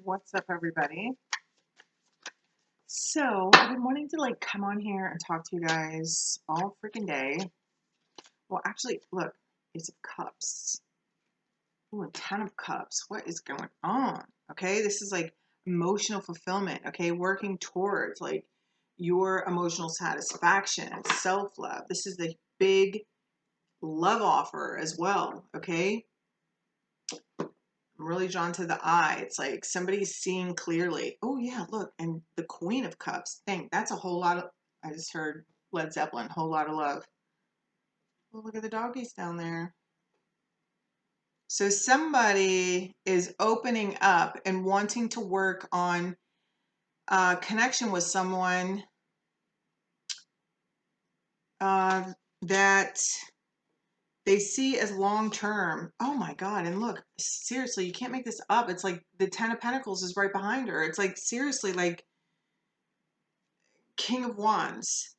What's up, everybody? So, I've been wanting to come on here and talk to you guys all freaking day. Well, actually, look, Ace of Cups. Ooh, a Ten of Cups. What is going on? Okay, this is like emotional fulfillment. Okay, working towards your emotional satisfaction, self-love. This is the big love offer as well. Okay, I'm really drawn to the eye. It's like somebody's seeing clearly. Oh yeah, look, and the Queen of Cups. Dang, that's a whole lot of. I just heard Led Zeppelin. Whole lot of love. Oh, look at the doggies down there. So somebody is opening up and wanting to work on connection with someone that they see as long term. Oh my God. And look, seriously, you can't make this up. It's like the Ten of Pentacles is right behind her. It's like, seriously, like King of Wands.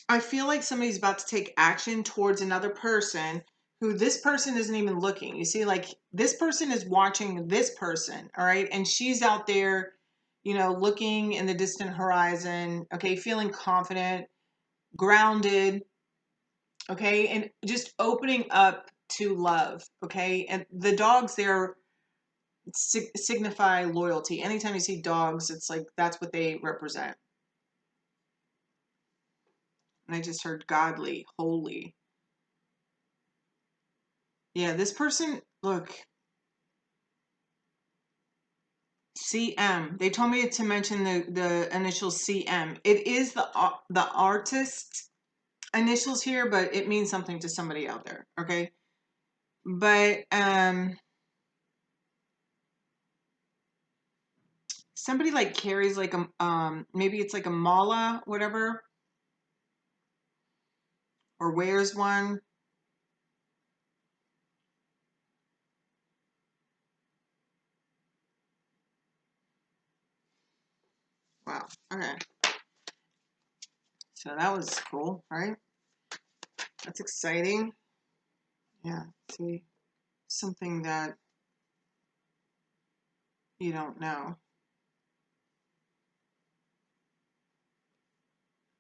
I feel like somebody's about to take action towards another person who this person isn't even looking. You see, like this person is watching this person, all right? And she's out there, looking in the distant horizon, okay, feeling confident, grounded, okay, and just opening up to love, okay? And the dogs there signify loyalty. Anytime you see dogs, it's like that's what they represent. And I just heard godly, holy. Yeah, this person, look, CM. They told me to mention the initial CM. It is the artist initials here, but it means something to somebody out there, okay? But somebody like carries like a maybe it's like a mala, whatever, or wears one. Wow. Okay. So that was cool, right? That's exciting. Yeah. See, something that you don't know.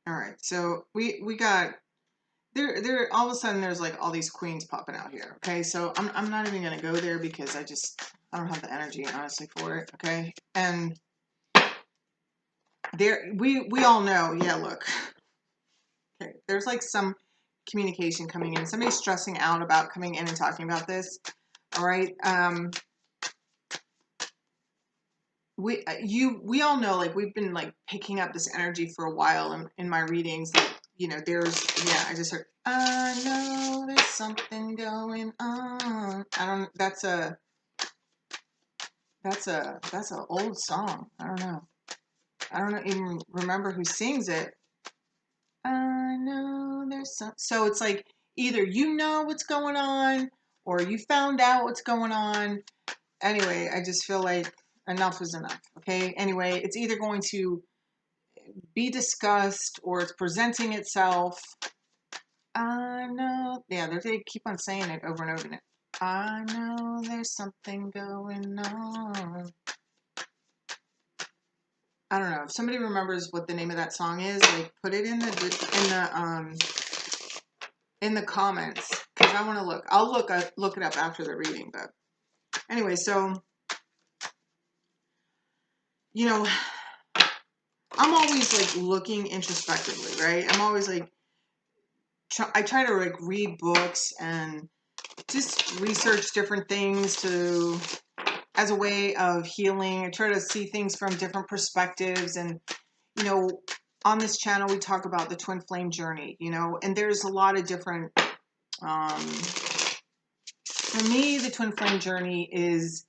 All right. So we got there all of a sudden there's like all these queens popping out here. Okay. So I'm not even gonna go there because I don't have the energy honestly for it. Okay. And there we all know, yeah, look. Okay, there's like some communication coming in. Somebody's stressing out about coming in and talking about this. All right. We all know, like we've been like picking up this energy for a while in my readings. Like, I just heard, I know there's something going on. I don't. That's a old song. I don't know. I don't even remember who sings it. I know there's some. So it's like either you know what's going on or you found out what's going on. Anyway, I just feel like enough is enough. Okay. Anyway, it's either going to be discussed or it's presenting itself. I know. Yeah, they keep on saying it over and over again. I know there's something going on. I don't know. If somebody remembers what the name of that song is, like put it in the comments because I want to look. I'll look it up after the reading. But anyway, so you know, I'm always like looking introspectively, right? I'm always like I try to like read books and just research different things as a way of healing. I try to see things from different perspectives. And on this channel we talk about the twin flame journey, and there's a lot of different for me the twin flame journey is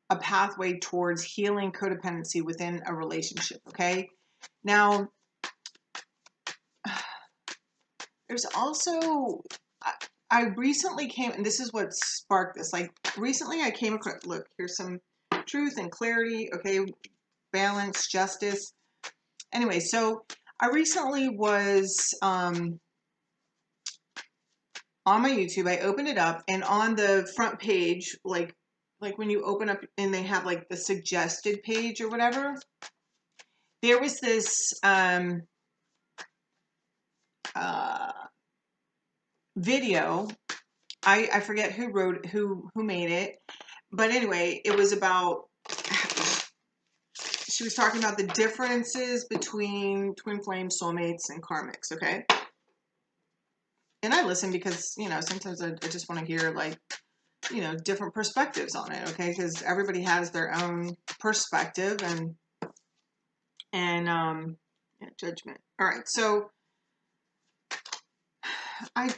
a pathway towards healing codependency within a relationship. Okay, now there's also I recently came, and this is what sparked this. Like recently I came across, look, here's some truth and clarity, okay, balance, justice. Anyway, so I recently was on on my YouTube, I opened it up, and on the front page, like when you open up and they have like the suggested page or whatever, there was this video. I forget who made it, but anyway, it was about, she was talking about the differences between twin flame, soulmates, and karmics, okay? And I listen because, you know, sometimes I just want to hear, like, you know, different perspectives on it, okay? Because everybody has their own perspective and yeah, judgment. All right, so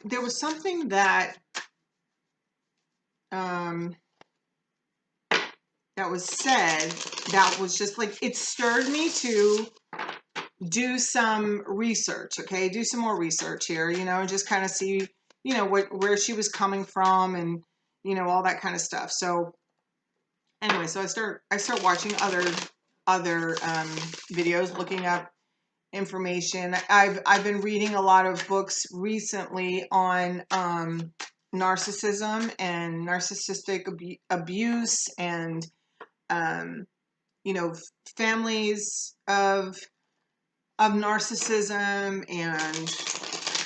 there was something that that was said that was just like, it stirred me to do some research, okay? Do some more research here, you know, and just kind of see, you know, where she was coming from, and, you know, all that kind of stuff. So anyway, so I start watching other videos, looking up information. I've been reading a lot of books recently on narcissism and narcissistic abuse, and you know, families of narcissism, and,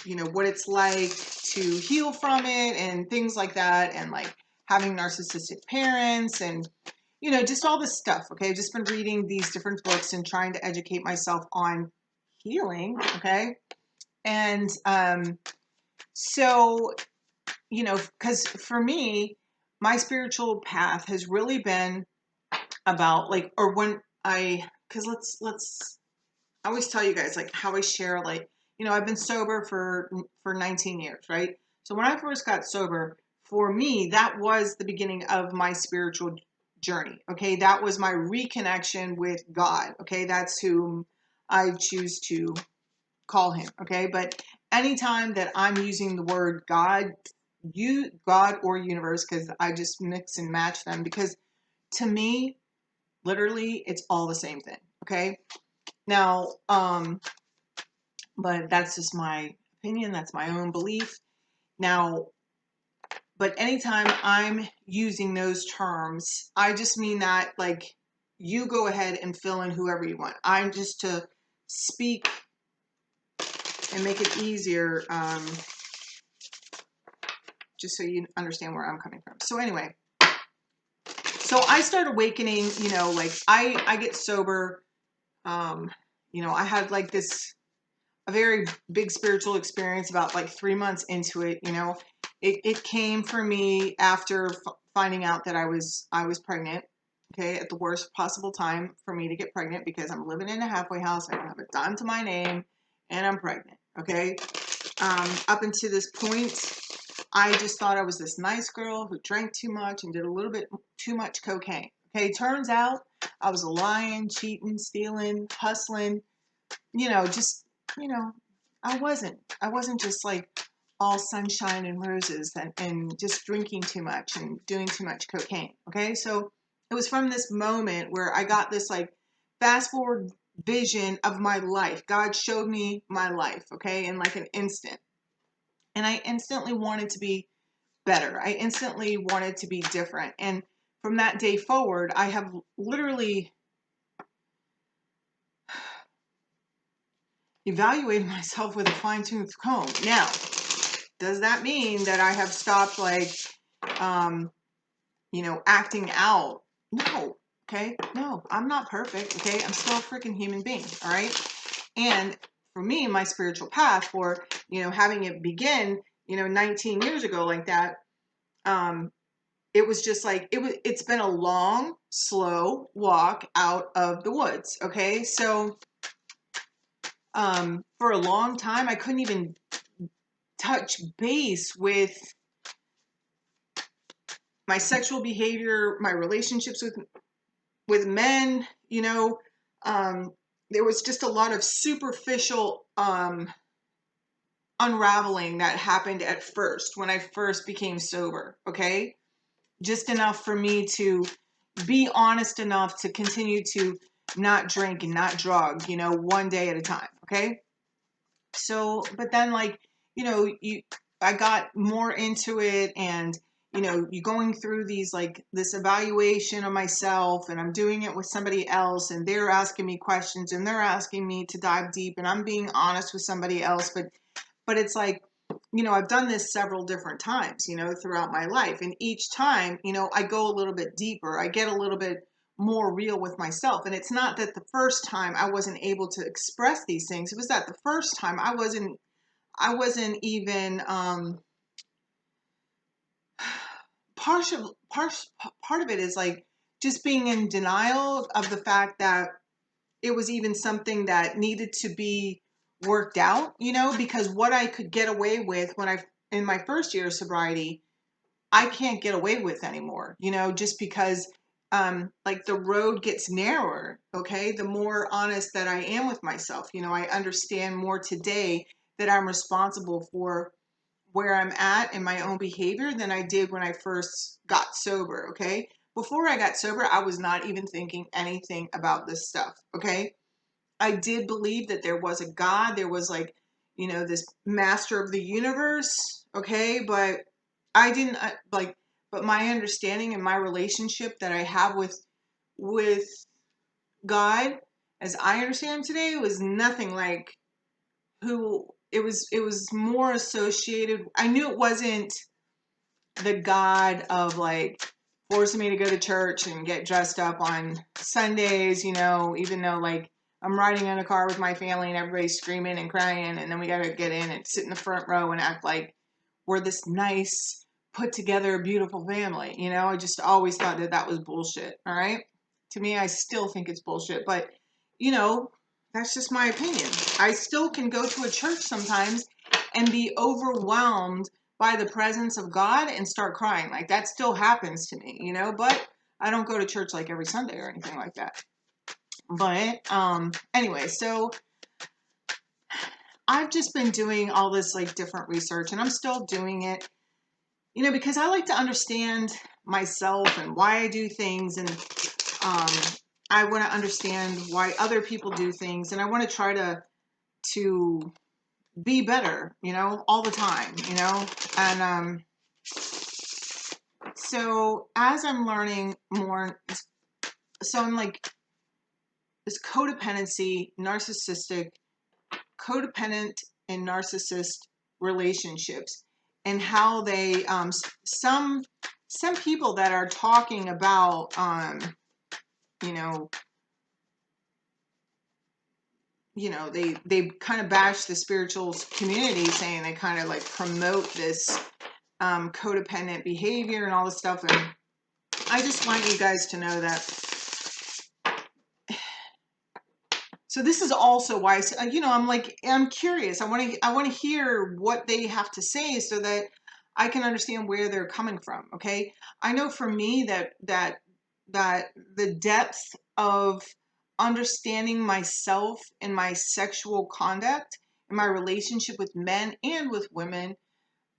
you know, what it's like to heal from it and things like that, and like having narcissistic parents, and, you know, just all this stuff. Okay, I've just been reading these different books and trying to educate myself on healing. Okay, and so, you know, because for me, my spiritual path has really been about, like, or when because let's I always tell you guys, like, how I share, like, you know, I've been sober for 19 years, right? So when I first got sober, for me, that was the beginning of my spiritual journey. Okay, that was my reconnection with God. Okay, that's whom I choose to call him. Okay, but anytime that I'm using the word God, God or universe, because I just mix and match them, because to me, literally, it's all the same thing. Okay, now, but that's just my opinion. That's my own belief. Now, but anytime I'm using those terms, I just mean that, like, you go ahead and fill in whoever you want. I'm just to speak and make it easier, just so you understand where I'm coming from. So anyway, so I start awakening, you know, like I get sober. You know, I had like a very big spiritual experience about like 3 months into it. You know, it came for me after finding out that I was pregnant. Okay, at the worst possible time for me to get pregnant, because I'm living in a halfway house, I don't have a dime to my name, and I'm pregnant. Okay, up until this point, I just thought I was this nice girl who drank too much and did a little bit too much cocaine. Okay, turns out I was lying, cheating, stealing, hustling. You know, just, you know, I wasn't just like all sunshine and roses and just drinking too much and doing too much cocaine. Okay, so it was from this moment where I got this like fast forward vision of my life. God showed me my life, okay, in like an instant. And I instantly wanted to be better. I instantly wanted to be different. And from that day forward, I have literally evaluated myself with a fine-tooth comb. Now, does that mean that I have stopped, like, you know, acting out? No. Okay. No, I'm not perfect. Okay. I'm still a freaking human being. All right. And for me, my spiritual path, for, you know, having it begin, you know, 19 years ago like that, it was just like, it's been a long, slow walk out of the woods. Okay. So, for a long time, I couldn't even touch base with my sexual behavior, my relationships with men. You know, there was just a lot of superficial unraveling that happened at first when I first became sober. Okay, just enough for me to be honest enough to continue to not drink and not drug, you know, one day at a time. Okay, so but then, like, you know, I got more into it, and you going through these like this evaluation of myself, and I'm doing it with somebody else, and they're asking me questions, and they're asking me to dive deep, and I'm being honest with somebody else, but it's like, I've done this several different times, throughout my life, and each time, I go a little bit deeper. I get a little bit more real with myself, and it's not that the first time I wasn't able to express these things. It was that the first time I wasn't even part of it is like just being in denial of the fact that it was even something that needed to be worked out, because what I could get away with in my first year of sobriety, I can't get away with anymore, just because like the road gets narrower, okay? The more honest that I am with myself, I understand more today that I'm responsible for where I'm at in my own behavior than I did when I first got sober, okay? Before I got sober, I was not even thinking anything about this stuff, okay? I did believe that there was a God, there was like, this master of the universe, okay? But I didn't but my understanding and my relationship that I have with God, as I understand him today, was nothing like who it was more associated. I knew it wasn't the God of like forcing me to go to church and get dressed up on Sundays, even though like I'm riding in a car with my family and everybody's screaming and crying, and then we got to get in and sit in the front row and act like we're this nice, put together, beautiful family. I just always thought that that was bullshit. All right. To me, I still think it's bullshit, but you know, that's just my opinion. I still can go to a church sometimes and be overwhelmed by the presence of God and start crying. Like that still happens to me, but I don't go to church like every Sunday or anything like that. But anyway, so I've just been doing all this like different research, and I'm still doing it, because I like to understand myself and why I do things, and I want to understand why other people do things, and I want to try to be better, all the time, and so as I'm learning more, so I'm like this codependency, codependent and narcissist relationships, and how they some people that are talking about you know they kind of bash the spiritual community, saying they kind of like promote this codependent behavior and all this stuff. And I just want you guys to know that. So this is also why, I'm curious. I want to hear what they have to say so that I can understand where they're coming from. Okay. I know for me that the depth of understanding myself and my sexual conduct and my relationship with men and with women,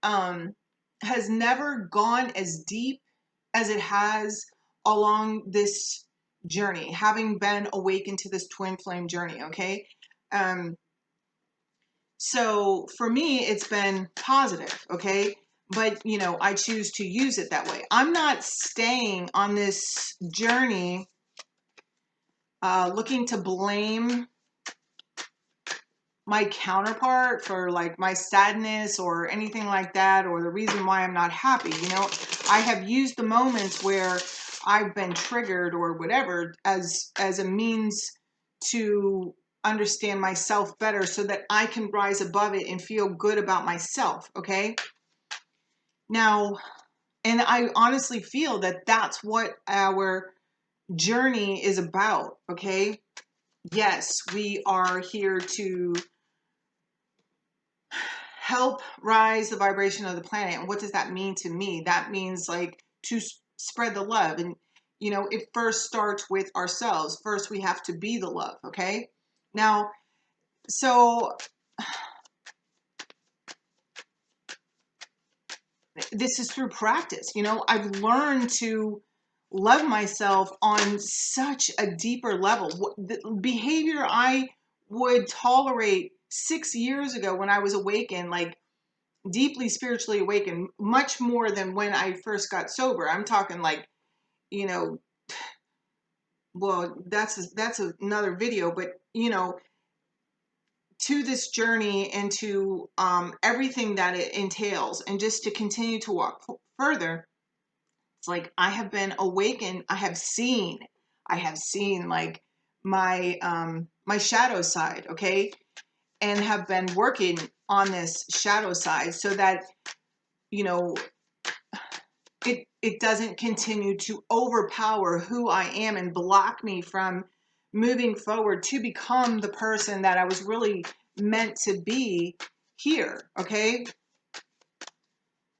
has never gone as deep as it has along this journey, having been awakened to this twin flame journey. Okay. Um, so for me, it's been positive. Okay. But, I choose to use it that way. I'm not staying on this journey looking to blame my counterpart for like my sadness or anything like that, or the reason why I'm not happy. I have used the moments where I've been triggered or whatever as a means to understand myself better so that I can rise above it and feel good about myself. Okay. Now, and I honestly feel that that's what our journey is about. Okay. Yes, we are here to help rise the vibration of the planet. And what does that mean to me? That means like to spread the love. And, it first starts with ourselves. First, we have to be the love. Okay. Now, so this is through practice. I've learned to love myself on such a deeper level. The behavior I would tolerate 6 years ago when I was awakened, like deeply spiritually awakened, much more than when I first got sober. I'm talking like, you know, well, that's another video, but you know, to this journey and to everything that it entails, and just to continue to walk further. It's like I have been awakened. I have seen like my my shadow side, okay, and have been working on this shadow side so that, you know, it doesn't continue to overpower who I am and block me from moving forward to become the person that I was really meant to be here, okay?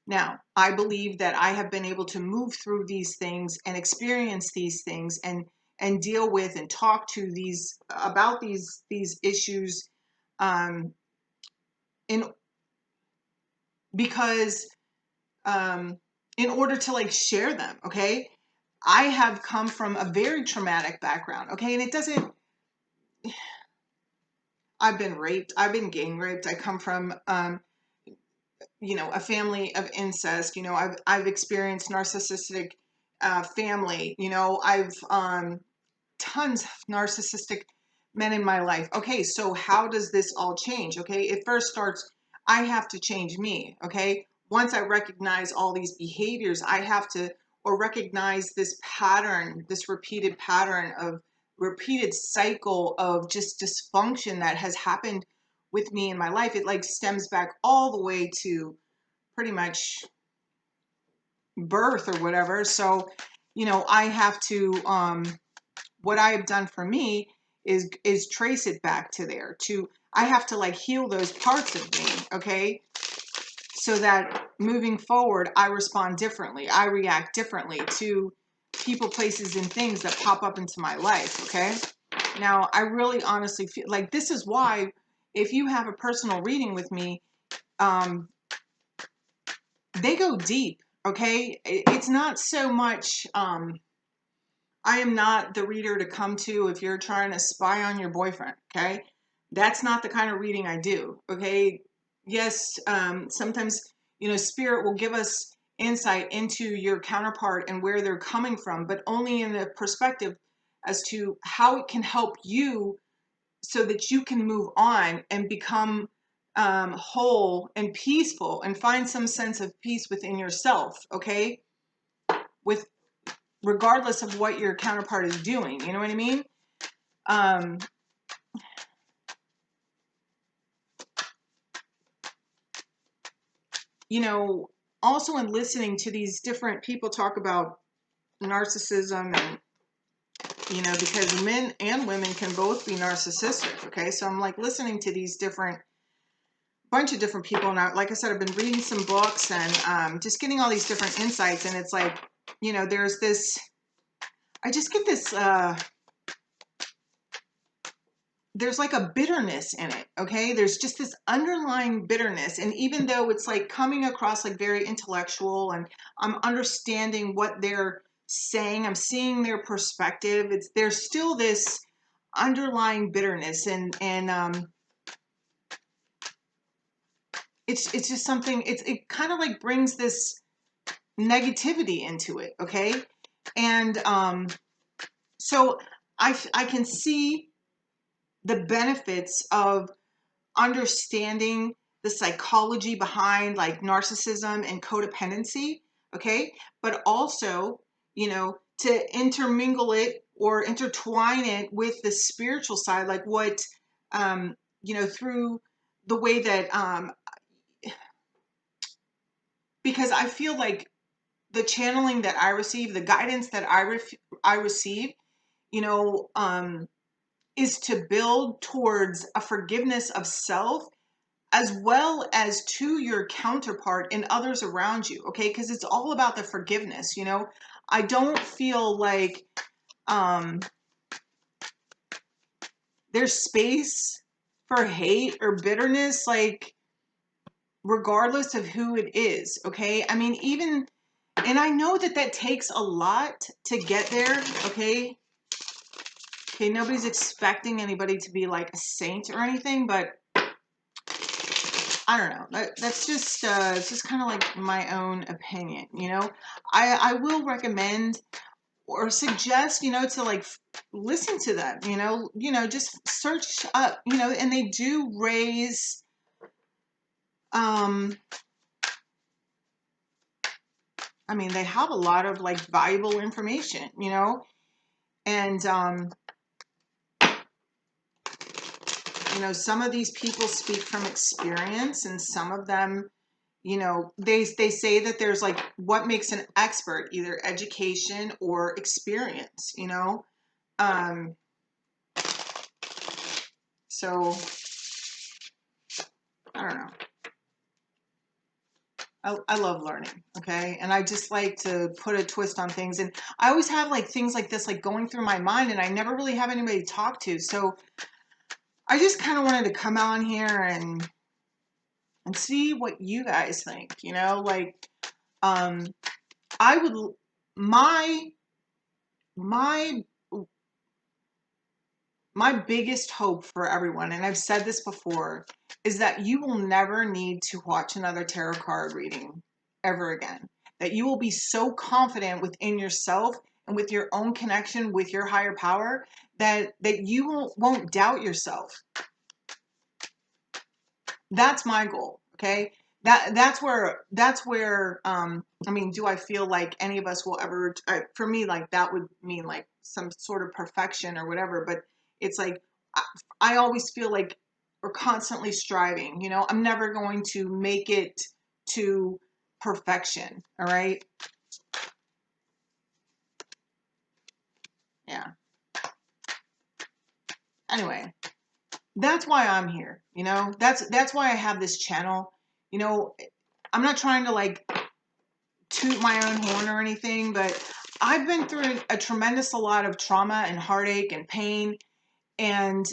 Now, I believe that I have been able to move through these things and experience these things and deal with and talk to these about these issues um in because in order to like share them, okay? I have come from a very traumatic background, okay? And it doesn't, I've been raped, I've been gang raped. I come from you know, a family of incest. You know, I've experienced narcissistic family. You know, I've tons of narcissistic men in my life. Okay, so how does this all change? Okay, it first starts, I have to change me. Okay, once I recognize all these behaviors, I have to, or recognize this pattern, this repeated pattern of repeated cycle of just dysfunction that has happened with me in my life. It like stems back all the way to pretty much birth or whatever. So, you know, I have to what I have done for me is trace it back to there. To I have to like heal those parts of me, okay? So that moving forward, I respond differently. I react differently to people, places, and things that pop up into my life, okay? Now, I really honestly feel like this is why if you have a personal reading with me, they go deep, okay? It's not so much, I am not the reader to come to if you're trying to spy on your boyfriend, okay? That's not the kind of reading I do, okay? Yes, sometimes, you know, spirit will give us insight into your counterpart and where they're coming from, but only in the perspective as to how it can help you so that you can move on and become whole and peaceful and find some sense of peace within yourself, okay? With regardless of what your counterpart is doing, you know what I mean? You know, also in listening to these different people talk about narcissism, and you know, because men and women can both be narcissistic, okay? So I'm like listening to these different bunch of different people, and like I said, I've been reading some books and just getting all these different insights, and it's like, you know, there's this, I just get this there's like a bitterness in it, okay? There's just this underlying bitterness, and even though it's like coming across like very intellectual and I'm understanding what they're saying, I'm seeing their perspective, it's there's still this underlying bitterness, and it's just something, it kind of like brings this negativity into it, okay? And so I can see the benefits of understanding the psychology behind like narcissism and codependency, okay? But also, you know, to intermingle it or intertwine it with the spiritual side, like what, you know, through the way that, because I feel like the channeling that I receive, the guidance that I receive, you know, is to build towards a forgiveness of self as well as to your counterpart and others around you, okay? Because it's all about the forgiveness, you know? I don't feel like there's space for hate or bitterness, like, regardless of who it is, okay? I mean, even, and I know that that takes a lot to get there, okay? Okay, nobody's expecting anybody to be like a saint or anything, but I don't know. That's just it's just kind of like my own opinion, you know. I will recommend or suggest, you know, to like listen to them, you know, just search up, you know, and they do raise I mean, they have a lot of like valuable information, you know, and you know, some of these people speak from experience, and some of them, you know, they say that there's like what makes an expert, either education or experience, you know. Um, so I don't know. I love learning, okay? And I just like to put a twist on things. And I always have like things like this like going through my mind, and I never really have anybody to talk to. So I just kind of wanted to come on here and see what you guys think, you know? Like I would my my my biggest hope for everyone, and I've said this before, is that you will never need to watch another tarot card reading ever again. That you will be so confident within yourself and with your own connection with your higher power that you won't doubt yourself. That's my goal. Okay. That's where I mean, do I feel like any of us will ever, for me, like that would mean like some sort of perfection or whatever, but it's like I always feel like we're constantly striving, you know. I'm never going to make it to perfection. All right. Yeah. Anyway, that's why I'm here, you know. That's why I have this channel. You know, I'm not trying to like toot my own horn or anything, but I've been through a tremendous a lot of trauma and heartache and pain, and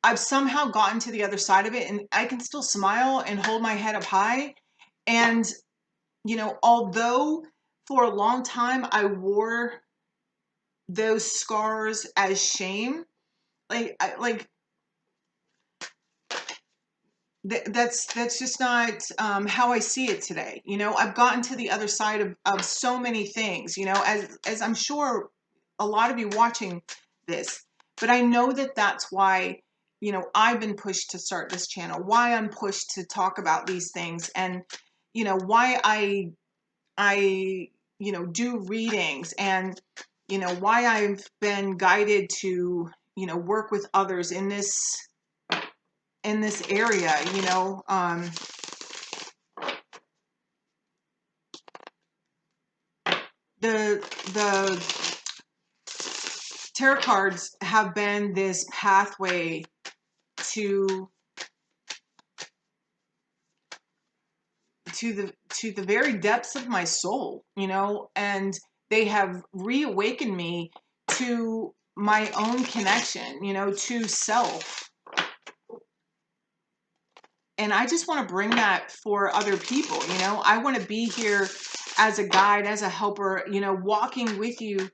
I've somehow gotten to the other side of it, and I can still smile and hold my head up high. And you know, although for a long time I wore those scars as shame, like that's just not how I see it today. You know, I've gotten to the other side of so many things, you know, as I'm sure a lot of you watching this, but I know that that's why, you know, I've been pushed to start this channel, why I'm pushed to talk about these things, and, you know, why I, you know, do readings, and, you know, why I've been guided to, you know, work with others in this area, you know. The tarot cards have been this pathway to the very depths of my soul, you know, and they have reawakened me to my own connection, you know, to self. And I just want to bring that for other people, you know. I want to be here as a guide, as a helper, you know, walking with you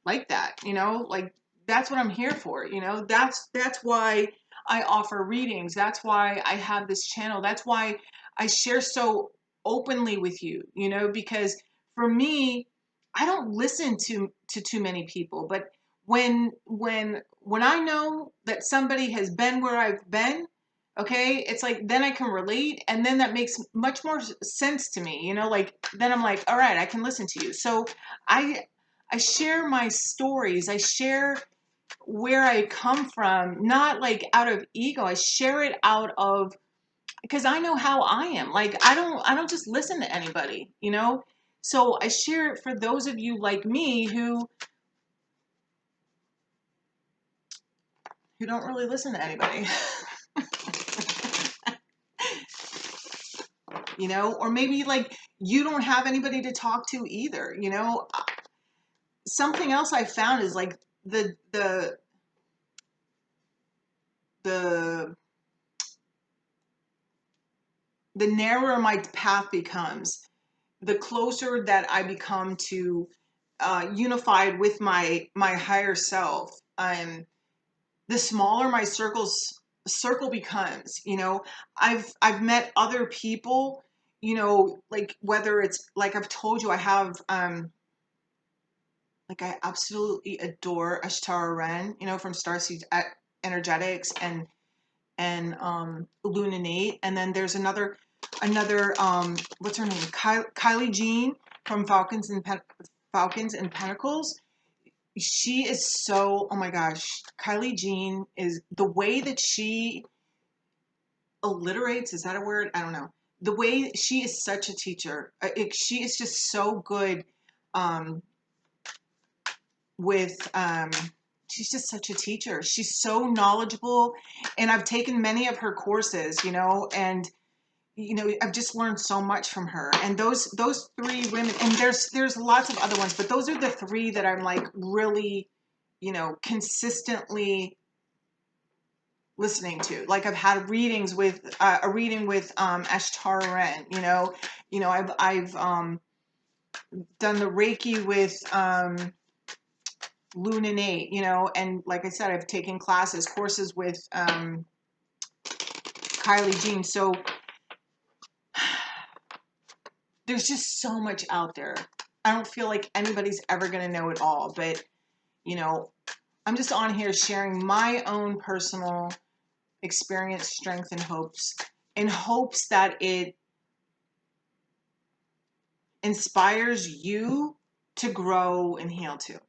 like that, you know, like that's what I'm here for, you know. That's why I offer readings. That's why I have this channel. That's why I share so openly with you, you know, because for me, I don't listen to too many people, but when I know that somebody has been where I've been, okay, it's like then I can relate, and then that makes much more sense to me, you know, like then I'm like, all right, I can listen to you. So I I share my stories. I share where I come from, not like out of ego. I share it out of because I know how I am. Like I don't just listen to anybody, you know? So I share it for those of you like me who don't really listen to anybody. You know, or maybe like you don't have anybody to talk to either, you know? Something else I found is like the the narrower my path becomes, the closer that I become to unified with my higher self, the smaller my circle becomes, you know, I've met other people, you know, like whether it's like I've told you, I have like I absolutely adore Ashtara Ren, you know, from Starseed Energetics and Luna Nate, and then there's another what's her name, Kylie Jean from Falcons and Pentacles. She is so, oh my gosh, Kylie Jean is the way that she alliterates, is that a word? I don't know. The way she is such a teacher. She is just so good um, with, she's just such a teacher. She's so knowledgeable. And I've taken many of her courses, you know, and, you know, I've just learned so much from her. And those three women, and there's lots of other ones, but those are the three that I'm like really, you know, consistently listening to. Like I've had readings with a reading with Ashtara Ren, you know, I've done the Reiki with Luna Nate, you know, and like I said, I've taken courses with Kylie Jean. So there's just so much out there. I don't feel like anybody's ever going to know it all, but you know, I'm just on here sharing my own personal experience, strength, and hopes, in hopes that it inspires you to grow and heal too.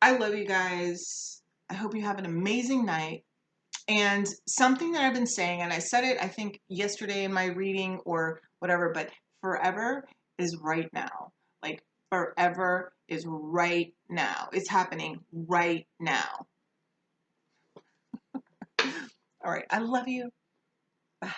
I love you guys. I hope you have an amazing night. And something that I've been saying, and I said it, I think, yesterday in my reading or whatever, but forever is right now. Like, forever is right now. It's happening right now. All right. I love you. Bye.